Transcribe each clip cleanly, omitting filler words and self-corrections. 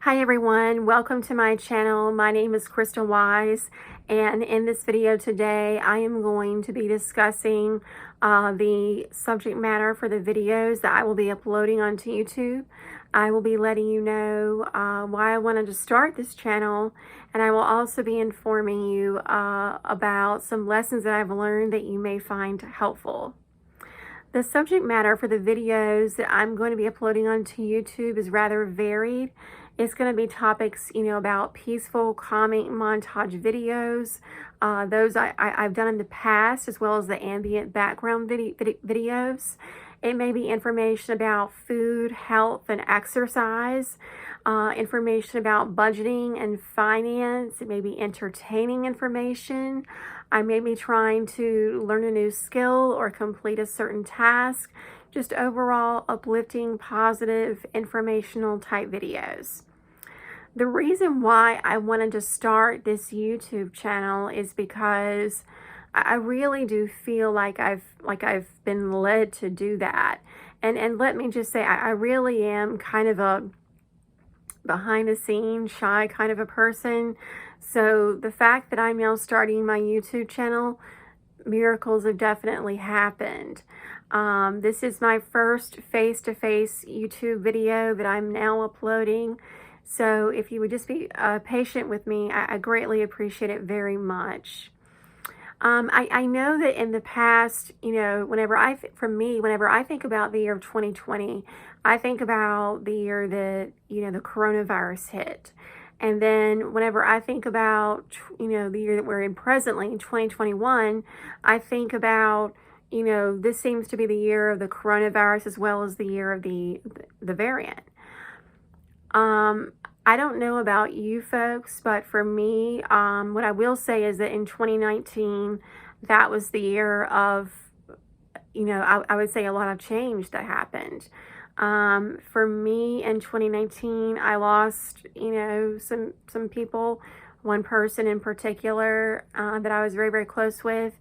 Hi everyone, welcome to my channel. My name is Crystal Wise, and in this video today I am going to be discussing the subject matter for the videos that I will be uploading onto YouTube. I will be letting you know why I wanted to start this channel, and I will also be informing you about some lessons that I've learned that you may find helpful. The subject matter for the videos that I'm going to be uploading onto YouTube is rather varied. It's going to be topics, about peaceful, calming montage videos. Those I've done in the past, as well as the ambient background videos. It may be information about food, health, and exercise. Information about budgeting and finance. It may be entertaining information. I may be trying to learn a new skill or complete a certain task. Just overall uplifting, positive, informational type videos. The reason why I wanted to start this YouTube channel is because I really do feel like I've been led to do that. And let me just say, I really am kind of a behind the scenes, shy kind of a person. So the fact that I'm now starting my YouTube channel, miracles have definitely happened. This is my first face-to-face YouTube video that I'm now uploading. So if you would just be patient with me, I greatly appreciate it very much. I know that in the past, whenever I think about the year of 2020, I think about the year that, the coronavirus hit. And then whenever I think about, the year that we're in presently, in 2021, I think about, this seems to be the year of the coronavirus as well as the year of the variant. I don't know about you folks, but for me, what I will say is that in 2019, that was the year of, I would say a lot of change that happened. For me in 2019, I lost, some people, one person in particular that I was very, very close with.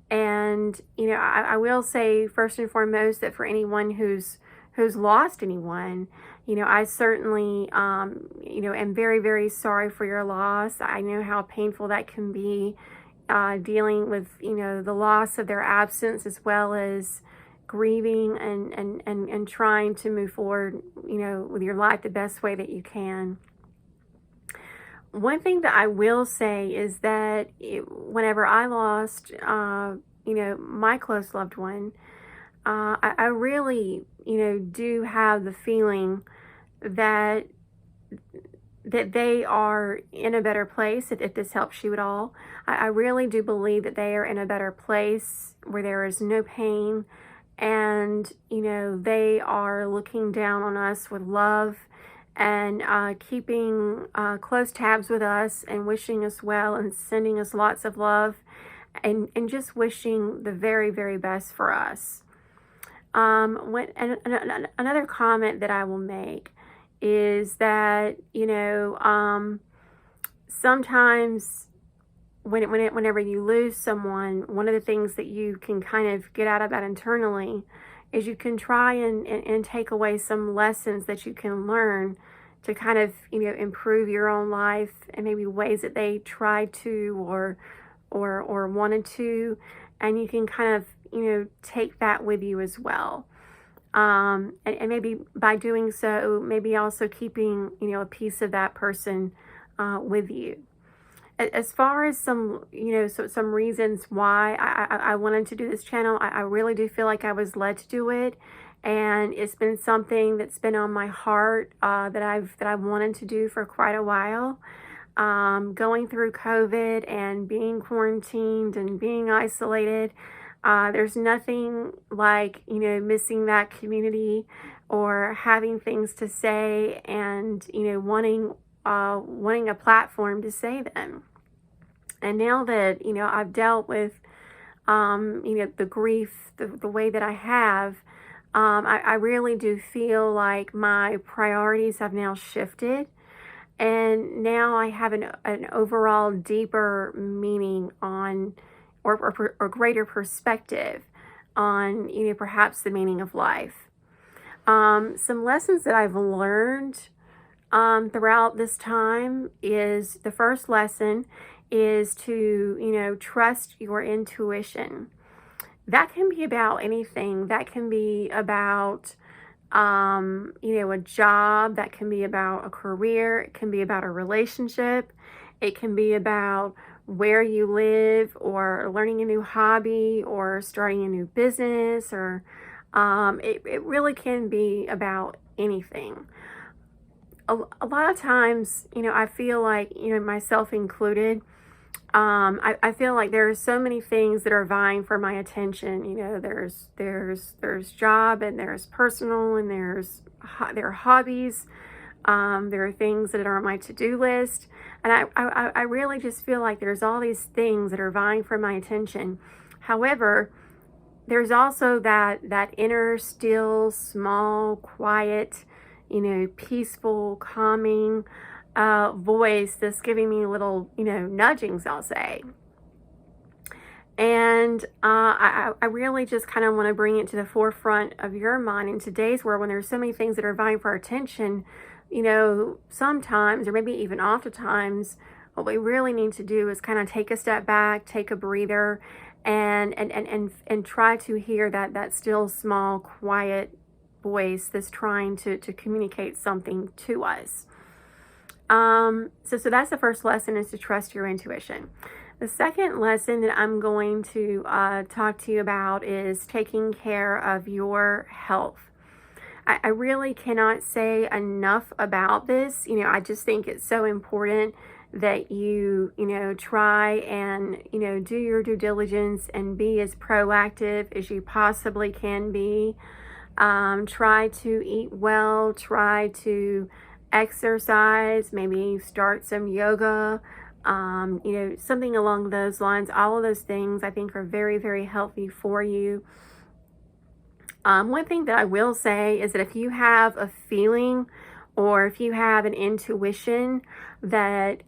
And, I will say first and foremost that for anyone who's lost anyone, I certainly, am very, very sorry for your loss. I know how painful that can be, dealing with, the loss of their absence, as well as grieving and trying to move forward, with your life the best way that you can. One thing that I will say is that whenever I lost, my close loved one, I really, do have the feeling that they are in a better place, if this helps you at all. I really do believe that they are in a better place where there is no pain, and, they are looking down on us with love and keeping close tabs with us and wishing us well and sending us lots of love and just wishing the very, very best for us. Another comment that I will make is that, sometimes whenever you lose someone, one of the things that you can kind of get out of that internally is you can try and take away some lessons that you can learn to kind of, improve your own life, and maybe ways that they tried to or wanted to, and you can kind of, take that with you as well. And maybe by doing so, maybe also keeping, a piece of that person with you. As far as some, some reasons why I wanted to do this channel, I really do feel like I was led to do it. And it's been something that's been on my heart that I've wanted to do for quite a while. Going through COVID and being quarantined and being isolated, there's nothing like, missing that community or having things to say and, wanting a platform to say them. And now that, I've dealt with, the grief, the way that I have, I really do feel like my priorities have now shifted. And now I have an overall deeper meaning on, or greater perspective on, perhaps the meaning of life. Some lessons that I've learned throughout this time is the first lesson is to, trust your intuition. That can be about anything. That can be about, a job. That can be about a career. It can be about a relationship. It can be about where you live, or learning a new hobby, or starting a new business, or it really can be about anything. A lot of times, I feel like, myself included, I feel like there are so many things that are vying for my attention. There's job, and there's personal, and there are hobbies. There are things that are on my to-do list, and I really just feel like there's all these things that are vying for my attention. However, there's also that inner, still, small, quiet, peaceful, calming voice that's giving me little, nudgings, I'll say. And I really just kind of want to bring it to the forefront of your mind in today's world, when there's so many things that are vying for our attention. Sometimes, or maybe even oftentimes, what we really need to do is kind of take a step back, take a breather, and try to hear that still, small, quiet voice that's trying to communicate something to us. So that's the first lesson, is to trust your intuition. The second lesson that I'm going to talk to you about is taking care of your health. I really cannot say enough about this. I just think it's so important that you try and, do your due diligence and be as proactive as you possibly can be. Try to eat well, try to exercise, maybe start some yoga, something along those lines. All of those things I think are very, very healthy for you. One thing that I will say is that if you have a feeling, or if you have an intuition that,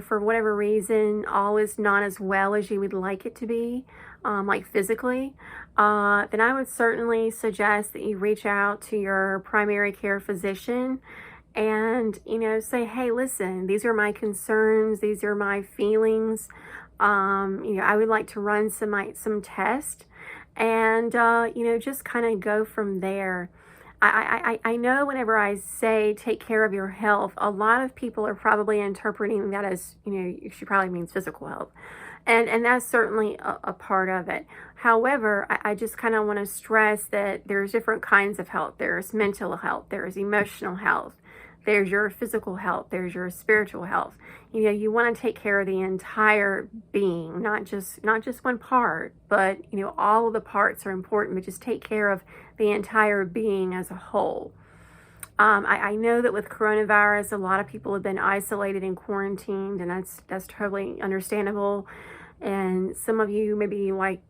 for whatever reason, all is not as well as you would like it to be, like physically, then I would certainly suggest that you reach out to your primary care physician and, say, hey, listen, these are my concerns, these are my feelings. I would like to run some tests, and, just kind of go from there. I know whenever I say take care of your health, a lot of people are probably interpreting that as, she probably means physical health. And that's certainly a part of it. However, I just kind of want to stress that there's different kinds of health. There's mental health, there's emotional health, there's your physical health, there's your spiritual health. You want to take care of the entire being, not just one part, but all of the parts are important, but just take care of the entire being as a whole. I know that with coronavirus, a lot of people have been isolated and quarantined, and that's totally understandable. And some of you may be like,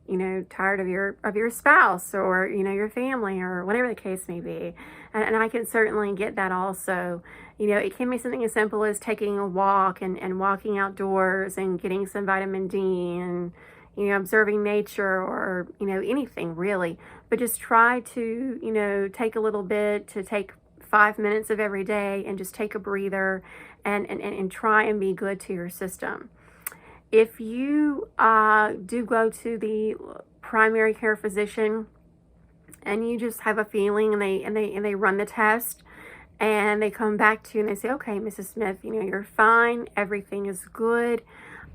tired of your spouse, or, your family, or whatever the case may be. And I can certainly get that also. It can be something as simple as taking a walk and walking outdoors and getting some vitamin D, and, observing nature, or, anything really. But just try to, take a little bit, to take 5 minutes of every day, and just take a breather, and try and be good to your system. If you do go to the primary care physician and you just have a feeling, and they run the test, and they come back to you and they say, okay, Mrs. Smith, you're fine, everything is good,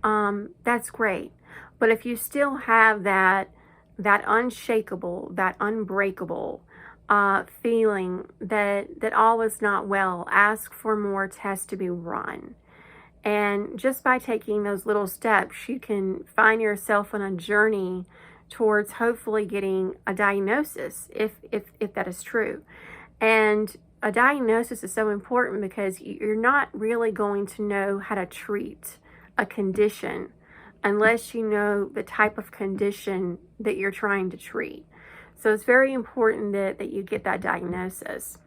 that's great. But if you still have that unshakable, that unbreakable feeling that all is not well, ask for more tests to be run. And just by taking those little steps, you can find yourself on a journey towards hopefully getting a diagnosis, if that is true. And a diagnosis is so important, because you're not really going to know how to treat a condition unless you know the type of condition that you're trying to treat. So it's very important that you get that diagnosis.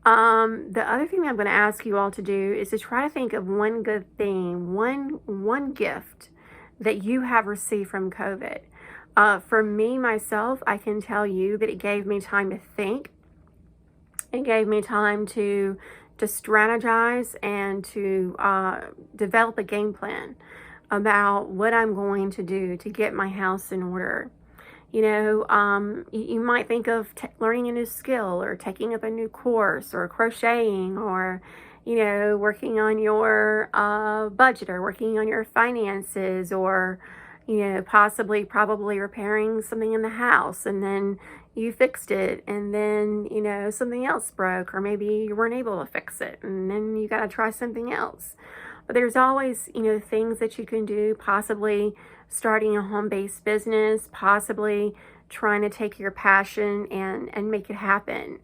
The other thing I'm going to ask you all to do is to try to think of one good thing, one gift that you have received from COVID. For me, myself, I can tell you that it gave me time to think. It gave me time to, to strategize and to develop a game plan about what I'm going to do to get my house in order. You know, you might think of learning a new skill or taking up a new course or crocheting or, you know, working on your budget or working on your finances or, you know, probably repairing something in the house and then you fixed it and then, you know, something else broke or maybe you weren't able to fix it and then you got to try something else. But there's always, you know, things that you can do, possibly starting a home-based business, possibly trying to take your passion and make it happen.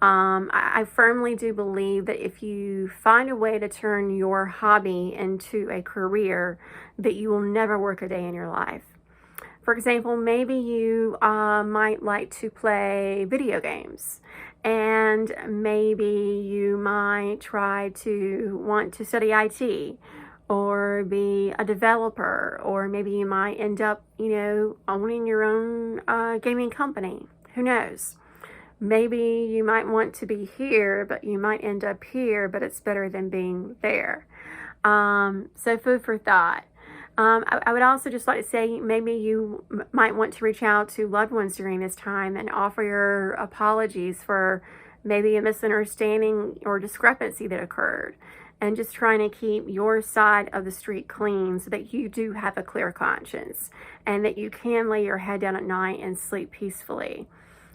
I firmly do believe that if you find a way to turn your hobby into a career, that you will never work a day in your life. For example, maybe you might like to play video games, and maybe you might try to want to study IT or be a developer, or maybe you might end up, you know, owning your own gaming company. Who knows? Maybe you might want to be here, but you might end up here, but it's better than being there. So food for thought. I would also just like to say maybe you might want to reach out to loved ones during this time and offer your apologies for maybe a misunderstanding or discrepancy that occurred, and just trying to keep your side of the street clean so that you do have a clear conscience and that you can lay your head down at night and sleep peacefully.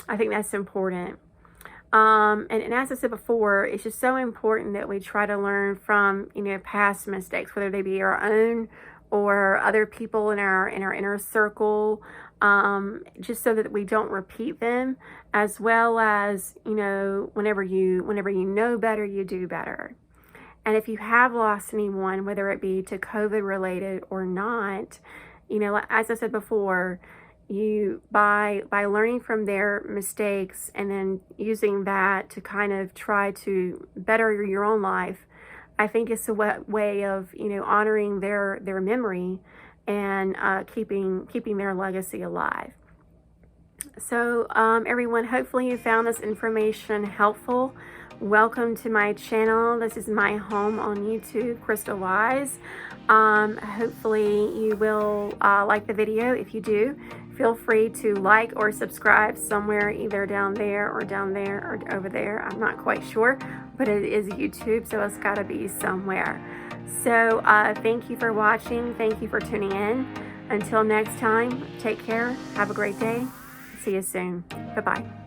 I think that's important. And as I said before, it's just so important that we try to learn from, you know, past mistakes, whether they be our own or other people in our inner circle, just so that we don't repeat them, as well as, you know, whenever you know better, you do better. And if you have lost anyone, whether it be to COVID related or not, you know, as I said before, you by learning from their mistakes and then using that to kind of try to better your own life, I think it's a way of, you know, honoring their memory and keeping their legacy alive. So everyone, hopefully you found this information helpful. Welcome to my channel. This is my home on YouTube, Crystal Wise. Hopefully you will like the video. If you do, feel free to like or subscribe somewhere, either down there or over there. I'm not quite sure, but it is YouTube, so it's got to be somewhere. So thank you for watching. Thank you for tuning in. Until next time, take care. Have a great day. See you soon. Bye-bye.